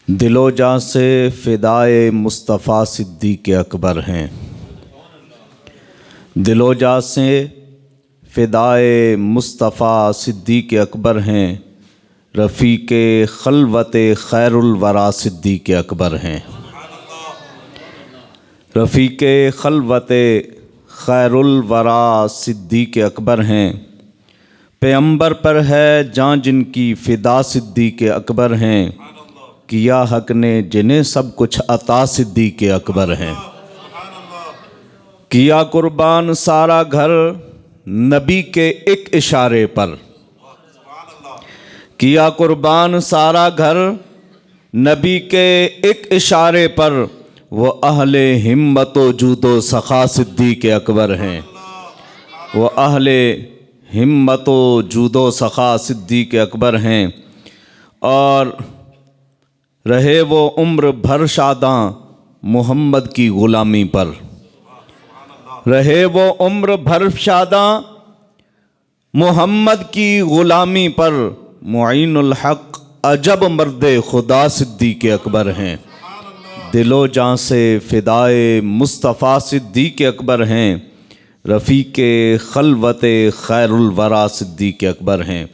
دل و جاں سے فدائے مصطفیٰ صدیق اکبر ہیں۔ دل و جاں سے فدائے مصطفیٰ صدیق اکبر ہیں، رفیق خلوت خیر الورا صدیق اکبر ہیں۔ رفیق خلوت خیر الورا صدیق اکبر ہیں، پیغمبر پر ہے جاں جن کی فدا صدیق اکبر ہیں، کیا حق نے جنہیں سب کچھ عطا صدیق اکبر ہیں۔ کیا قربان سارا گھر نبی کے ایک اشارے پر، کیا قربان سارا گھر نبی کے ایک اشارے پر، وہ اہل ہمت و جود و سخا صدیق اکبر ہیں۔ وہ اہل ہمت و جود و سخا صدیق اکبر ہیں، اور رہے وہ عمر بھر شاداں محمد کی غلامی پر۔ رہے وہ عمر بھر شاداں محمد کی غلامی پر، معین الحق عجب مرد خدا صدیق اکبر ہیں۔ دل و جاں سے فدائے مصطفیٰ صدیق اکبر ہیں، رفیق خلوت خیر الورا صدیق اکبر ہیں۔